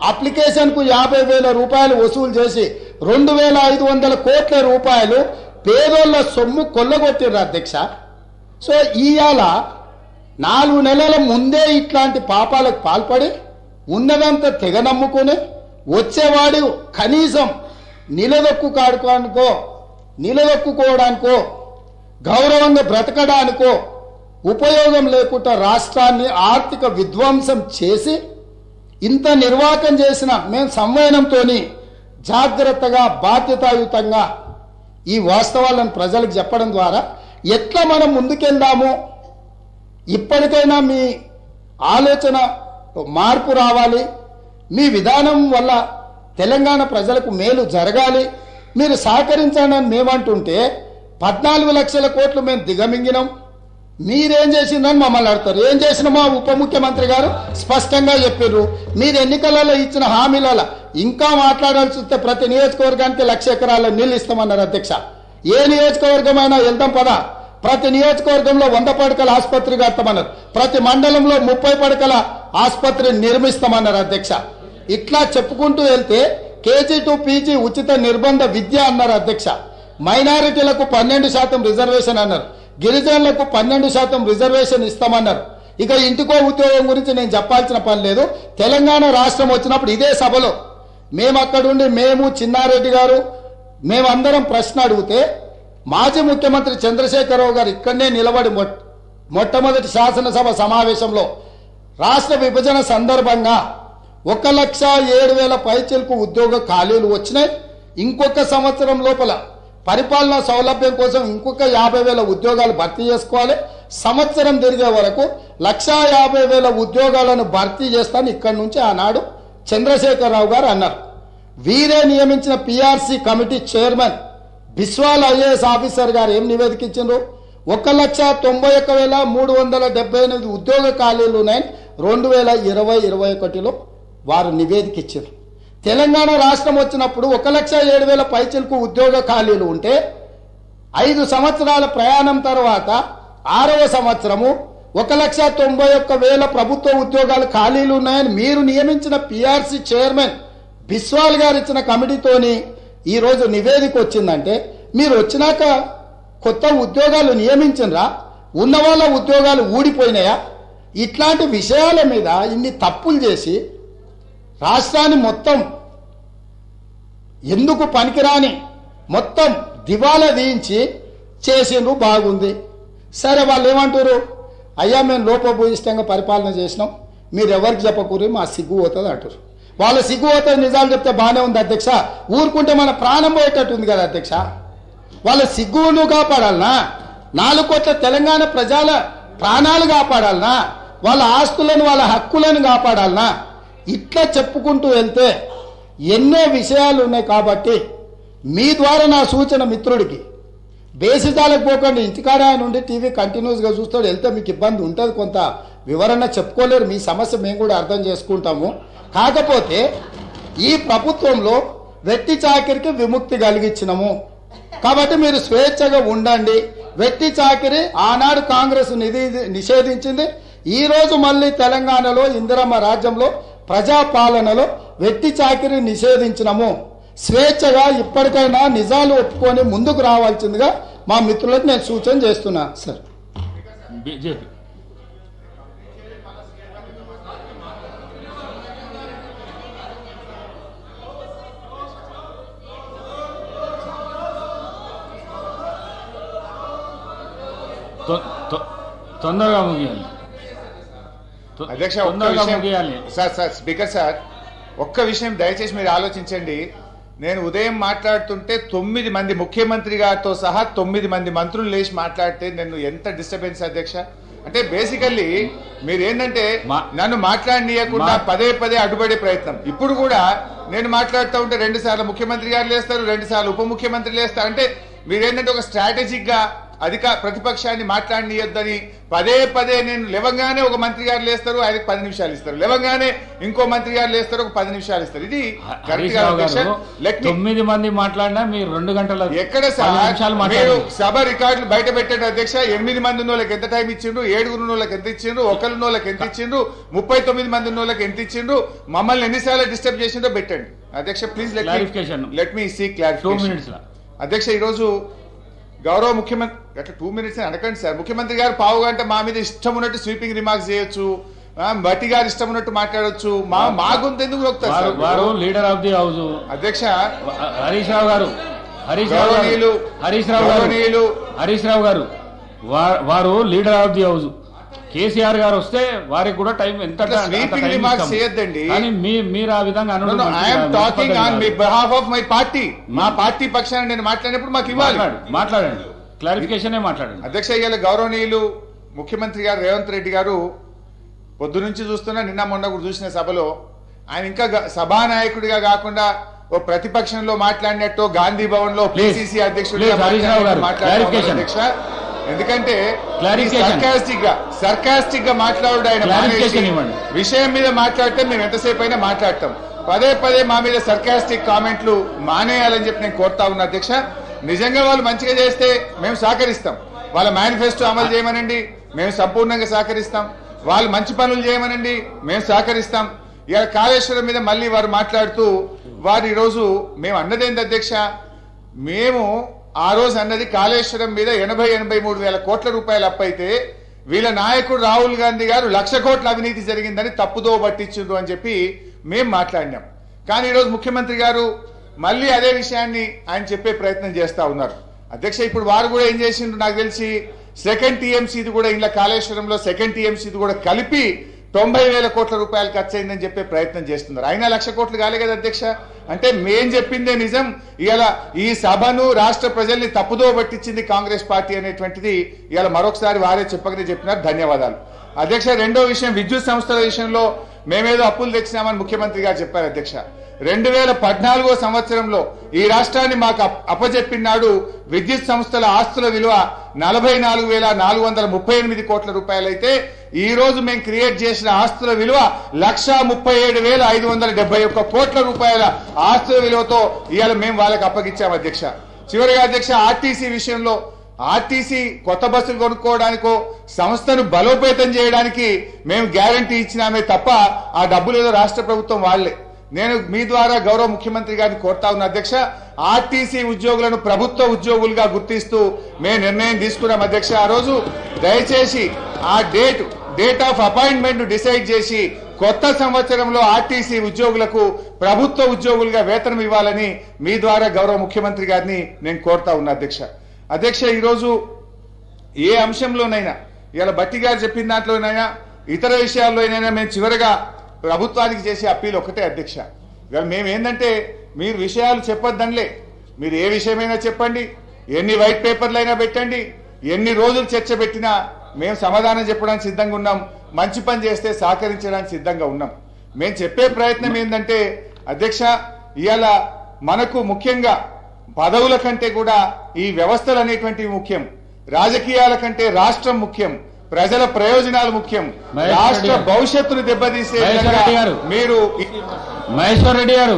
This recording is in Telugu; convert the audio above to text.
అప్లికేషన్కు 50,000 రూపాయలు వసూలు చేసి 2,500 కోట్ల రూపాయలు పేదోళ్ల సొమ్ము కొల్లగొట్టిర్రు అధ్యక్ష. సో ఇవాళ 4 నెలల ముందే ఇట్లాంటి పాపాలకు పాల్పడి ఉన్నదంతా తెగ నమ్ముకుని వచ్చేవాడు కనీసం నిలదొక్కుకోవడానికో గౌరవంగా బ్రతకడానికో ఉపయోగం లేకుండా రాష్ట్రాన్ని ఆర్థిక విధ్వంసం చేసి ఇంత నిర్వాకం చేసిన మేము సంవయనంతో జాగ్రత్తగా బాధ్యతాయుతంగా ఈ వాస్తవాలను ప్రజలకు చెప్పడం ద్వారా ఎట్లా మనం ముందుకెళ్దామో ఇప్పటికైనా మీ ఆలోచన మార్పు రావాలి. మీ విధానం వల్ల తెలంగాణ ప్రజలకు మేలు జరగాలి. మీరు సహకరించండి అని మేమంటుంటే 14 లక్షల కోట్లు మేము దిగమింగినాం. మీరేం చేసిందని మమ్మల్ని అడతారు. ఏం చేసిన మా ఉప ముఖ్యమంత్రి గారు స్పష్టంగా చెప్పారు. మీరు ఎన్నికలలో ఇచ్చిన హామీలలో ఇంకా మాట్లాడాల్సి వస్తే ప్రతి నియోజకవర్గానికి 1,00,000 ఎకరాల నీళ్ళు ఇస్తామన్నారు అధ్యక్ష. ఏ నియోజకవర్గమైనా వెళ్దాం పదా. ప్రతి నియోజకవర్గంలో 100 పడకల ఆసుపత్రి కడతామన్నారు. ప్రతి మండలంలో 30 పడకల ఆసుపత్రి నిర్మిస్తామన్నారు అధ్యక్ష. ఇట్లా చెప్పుకుంటూ వెళ్తే కేజీ టు పీజీ ఉచిత నిర్బంధ విద్య అన్నారు అధ్యక్ష. మైనారిటీలకు 12% రిజర్వేషన్ అన్నారు. గిరిజనులకు 12% రిజర్వేషన్ ఇస్తామన్నారు. ఇక ఇంటికో ఉద్యోగం గురించి నేను చెప్పాల్సిన పని లేదు. తెలంగాణ రాష్ట్రం వచ్చినప్పుడు ఇదే సభలో మేము అక్కడుండి మేము చిన్నారెడ్డి గారు మేమందరం ప్రశ్న అడిగితే మాజీ ముఖ్యమంత్రి చంద్రశేఖరరావు గారు ఇక్కడనే నిలబడి మొట్టమొదటి శాసనసభ సమావేశంలో రాష్ట్ర విభజన సందర్భంగా 1,07,000 పైచిలకు ఉద్యోగ ఖాళీలు వచ్చినాయి. ఇంకొక సంవత్సరం లోపల పరిపాలనా సౌలభ్యం కోసం ఇంకొక 50,000 ఉద్యోగాలు భర్తీ చేసుకోవాలి. సంవత్సరం తిరిగే వరకు 1,50,000 ఉద్యోగాలను భర్తీ చేస్తాను ఇక్కడి నుంచి ఆనాడు చంద్రశేఖరరావు గారు అన్నారు. వీరే నియమించిన PRC committee chairman Biswal IAS officer గారు ఏం నివేదిక ఇచ్చిండ్రు? 1,91,378 ఉద్యోగ ఖాళీలు ఉన్నాయని 2020-21లో వారు నివేదిక ఇచ్చారు. తెలంగాణ రాష్ట్రం వచ్చినప్పుడు 1,07,000 పైచిలకు ఉద్యోగ ఖాళీలు ఉంటే 5 సంవత్సరాల ప్రయాణం తర్వాత 6వ సంవత్సరము 1,91,000 ప్రభుత్వ ఉద్యోగాలు ఖాళీలు ఉన్నాయని మీరు నియమించిన పిఆర్సీ చైర్మన్ బిస్వాల్ గారు ఇచ్చిన కమిటీతోని ఈ రోజు నివేదిక వచ్చిందంటే మీరు వచ్చినాక కొత్త ఉద్యోగాలు నియమించరా? ఉన్న వాళ్ళ ఉద్యోగాలు ఊడిపోయినాయా? ఇట్లాంటి విషయాల మీద ఇన్ని తప్పులు చేసి రాష్ట్రాన్ని మొత్తం ఎందుకు పనికిరాని మొత్తం దివాలా తీయించి చేసిండ్రు. బాగుంది. సరే వాళ్ళు ఏమంటారు? అయ్యా మేము లోపభూయిష్టంగా పరిపాలన చేసినాం, మీరు ఎవరికి చెప్పకూరి మా సిగ్గు పోతుంది అంటారు. వాళ్ళ సిగ్గు పోతుంది నిజాలు చెప్తే బాగానే ఉంది అధ్యక్ష. ఊరుకుంటే మన ప్రాణం పోయేటట్టు ఉంది కదా అధ్యక్ష. వాళ్ళ సిగ్గును కాపాడాలనా? 4 కోట్ల తెలంగాణ ప్రజల ప్రాణాలు కాపాడాలనా? వాళ్ళ ఆస్తులను వాళ్ళ హక్కులను కాపాడాలనా? ఇట్లా చెప్పుకుంటూ వెళ్తే ఎన్నో విషయాలు ఉన్నాయి. కాబట్టి మీ ద్వారా నా సూచన మిత్రుడికి, బేసిజాలకు పోకండి. ఇంటికాడ నుండి టీవీ కంటిన్యూస్గా చూస్తాడు. వెళ్తే మీకు ఇబ్బంది ఉంటుంది, కొంత వివరణ చెప్పుకోలేరు. మీ సమస్య మేము కూడా అర్థం చేసుకుంటాము. కాకపోతే ఈ ప్రభుత్వంలో వెట్టి చాకిరికి విముక్తి కలిగించినము కాబట్టి మీరు స్వేచ్ఛగా ఉండండి. వెట్టి చాకిరి ఆనాడు కాంగ్రెస్ నిషేధించింది. ఈ రోజు మళ్ళీ తెలంగాణలో ఇందిరమ్మ రాజ్యంలో ప్రజాపాలనలో వెట్టి చాకిరి నిషేధించినము. స్వేచ్ఛగా ఇప్పటికైనా నిజాలు ఒప్పుకొని ముందుకు రావాల్సిందిగా మా మిత్రులకు నేను సూచన చేస్తున్నా. సార్ బీజేపీ తొందరగా ముగియాలి అధ్యక్ష. సార్ స్పీకర్ సార్, ఒక్క విషయం దయచేసి మీరు ఆలోచించండి. నేను ఉదయం మాట్లాడుతుంటే 9 మంది ముఖ్యమంత్రి గారితో సహా 9 మంది మంత్రులు లేచి మాట్లాడితే నేను ఎంత డిస్టర్బెన్స్ అధ్యక్ష. అంటే బేసికల్లీ మీరు ఏంటంటే నన్ను మాట్లాడనీయకుండా పదే పదే అడ్డుపడే ప్రయత్నం. ఇప్పుడు కూడా నేను మాట్లాడుతూ ఉంటే 2 సార్లు ముఖ్యమంత్రి గారు లేస్తారు, 2 సార్లు ఉప ముఖ్యమంత్రి లేస్తారు. అంటే మీరేంటంటే ఒక స్ట్రాటజిక్ గా ప్రతిపక్షాన్ని మాట్లాడనీయొద్దని పదే పదే నేను లేవగానే ఒక మంత్రి గారు లేస్తారు, ఆయనకు 10 నిమిషాలు ఇస్తారు, లేవగానే ఇంకో మంత్రి గారు లేస్తారు, ఒక 10 నిమిషాలు ఇస్తారు. ఇది కరెక్ట్ గా అధ్యక్ష. 9 మంది మాట్లాడినా మీరు 2 గంటల ఎక్కడ సార్ మీరు సభ రికార్డులు బయట పెట్టండి అధ్యక్ష. 8 మంది ఉన్న వాళ్ళకి ఎంత టైం ఇచ్చిండ్రు, 7 ఉన్న వాళ్ళకి ఎంత ఇచ్చిండ్రు, 1 ఉన్న వాళ్ళకి ఎంత ఇచ్చిండ్రు, 39 మంది ఉన్న వాళ్ళకి ఎంత ఇచ్చిండ్రు, మమ్మల్ని ఎన్నిసార్లు డిస్టర్బ్ చేసిందో పెట్టండి అధ్యక్ష. Please let me seek clarification. అధ్యక్ష ఈరోజు గౌరవ ముఖ్యమంత్రి అట్లా 2 minutes అనకండి సార్. ముఖ్యమంత్రి గారు పావు గంట మా మీద ఇష్టం ఉన్నట్టు స్వీపింగ్ రిమార్క్స్ చేయొచ్చు, బట్టి గారు ఇష్టం ఉన్నట్టు మాట్లాడొచ్చు. మా గొంతు ఎందుకు నొక్కుతారు? వారు లీడర్ ఆఫ్ ది హౌస్ అధ్యక్ష. హరీష్ రావు గారు వారు leader of the house. KCR గారు వస్తే వారికి కూడా టైం ఎంత చేయొద్దండి. మీరు ఆ విధంగా మా పార్టీ పక్షాన్ని నేను మాట్లాడినప్పుడు మాకు ఇవ్వాలి. మాట్లాడండి, క్లారిఫికేషన్ మాట్లాడండి అధ్యక్ష. ఇవాళ గౌరవనీయులు ముఖ్యమంత్రి గారు రేవంత్ రెడ్డి గారు పొద్దు నుంచి చూస్తున్నా, నిన్న మొన్న కూడా చూసిన సభలో ఆయన ఇంకా సభానాయకుడిగా కాకుండా ఓ ప్రతిపక్షంలో మాట్లాడినట్టు గాంధీ భవన్ లో పిసిసి అధ్యక్షుడిగా మాట్లాడారు అధ్యక్ష. ఎందుకంటే సర్కాస్టిక్ గా మాట్లాడు ఆయన విషయం మీద మాట్లాడితే మేము ఎంతసేపు అయినా మాట్లాడతాం. పదే పదే మా మీద సర్కాస్టిక్ కామెంట్లు మానేయాలని చెప్పి నేను కోరుతా ఉన్నా అధ్యక్ష. నిజంగా వాళ్ళు మంచిగా చేస్తే మేము సహకరిస్తాం, వాళ్ళ మేనిఫెస్టో అమలు చేయమనండి మేము సంపూర్ణంగా సహకరిస్తాం, వాళ్ళు మంచి పనులు చేయమనండి మేము సహకరిస్తాం. ఇవాళ కాళేశ్వరం మీద మళ్ళీ వారు మాట్లాడుతూ వారు ఈరోజు మేము అన్నదేంటి అధ్యక్ష, మేము ఆ రోజు అన్నది కాళేశ్వరం మీద 80-83 వేల కోట్ల రూపాయలు అప్పైతే వీళ్ళ నాయకుడు రాహుల్ గాంధీ గారు 1,00,000 కోట్ల అవినీతి జరిగిందని తప్పుదో పట్టించుండ్రు అని చెప్పి మేము మాట్లాడినాం. కానీ ఈరోజు ముఖ్యమంత్రి గారు మళ్ళీ అదే విషయాన్ని ఆయన చెప్పే ప్రయత్నం చేస్తా ఉన్నారు అధ్యక్ష. ఇప్పుడు వారు కూడా ఏం చేసిండ్రు నాకు తెలిసి సెకండ్ టీఎంసీది కూడా ఇలా కాళేశ్వరంలో సెకండ్ టీఎంసీది కూడా కలిపి 90,000 కోట్ల రూపాయలు ఖర్చు అయిందని చెప్పే ప్రయత్నం చేస్తున్నారు. అయినా 1,00,000 కోట్లు కాలే కదా అధ్యక్ష. అంటే మేం చెప్పిందే నిజం. ఇలా ఈ సభను రాష్ట్ర ప్రజల్ని తప్పుదో పట్టించింది కాంగ్రెస్ పార్టీ అనేటువంటిది ఇలా మరొకసారి వారే చెప్పకనే చెప్పినారు. ధన్యవాదాలు అధ్యక్ష. రెండో విషయం, విద్యుత్ సంస్థల విషయంలో మేమేదో అప్పులు తెచ్చినామని ముఖ్యమంత్రి గారు చెప్పారు అధ్యక్ష. 2014 సంవత్సరంలో ఈ రాష్ట్రాన్ని మాకు అప్పజెప్పినాడు విద్యుత్ సంస్థల ఆస్తుల విలువ 44,438 కోట్ల రూపాయలైతే ఈ రోజు మేము క్రియేట్ చేసిన ఆస్తుల విలువ 137,571 కోట్ల రూపాయల ఆస్తుల విలువతో ఇవాళ మేము వాళ్ళకి అప్పగించాం అధ్యక్ష. చివరిగా అధ్యక్ష, ఆర్టీసీ విషయంలో ఆర్టీసీ కొత్త బస్సులు కొనుక్కోవడానికో సంస్థను బలోపేతం చేయడానికి మేము గ్యారంటీ ఇచ్చినామే తప్ప ఆ డబ్బులు ఏదో రాష్ట్ర ప్రభుత్వం వాళ్లే. నేను మీ ద్వారా గౌరవ ముఖ్యమంత్రి గారిని కోరుతా ఉన్నా అధ్యక్ష, ఆర్టీసీ ఉద్యోగులను ప్రభుత్వ ఉద్యోగులుగా గుర్తిస్తూ మేము నిర్ణయం తీసుకున్నాం అధ్యక్ష. ఆ రోజు దయచేసి ఆ డేట్ ఆఫ్ అపాయింట్మెంట్ డిసైడ్ చేసి కొత్త సంవత్సరంలో ఆర్టీసీ ఉద్యోగులకు ప్రభుత్వ ఉద్యోగులుగా వేతనం ఇవ్వాలని మీ ద్వారా గౌరవ ముఖ్యమంత్రి గారిని నేను కోరుతా ఉన్నా అధ్యక్ష. ఈరోజు ఏ అంశంలోనైనా ఇలా బట్టి గారు చెప్పిన దాంట్లోనైనా ఇతర విషయాల్లోనైనా మేము చివరిగా ప్రభుత్వానికి చేసే అప్పీల్ ఒకటే అధ్యక్ష. మేమేందంటే మీరు విషయాలు చెప్పొద్దనిలే, మీరు ఏ విషయమైనా చెప్పండి, ఎన్ని వైట్ పేపర్లైనా పెట్టండి, ఎన్ని రోజులు చర్చ పెట్టినా మేము సమాధానం చెప్పడానికి సిద్ధంగా ఉన్నాం, మంచి పని చేస్తే సహకరించడానికి సిద్ధంగా ఉన్నాం. మేము చెప్పే ప్రయత్నం ఏంటంటే అధ్యక్ష, ఇవాళ మనకు ముఖ్యంగా పదవుల కంటే కూడా ఈ వ్యవస్థలు అనేటువంటివి ముఖ్యం, రాజకీయాల కంటే రాష్ట్రం ముఖ్యం, ప్రజల ప్రయోజనాలు ముఖ్యం, రాష్ట్ర భవిష్యత్తును దెబ్బతీసే మీరు మహేశ్వర్ రెడ్డి గారు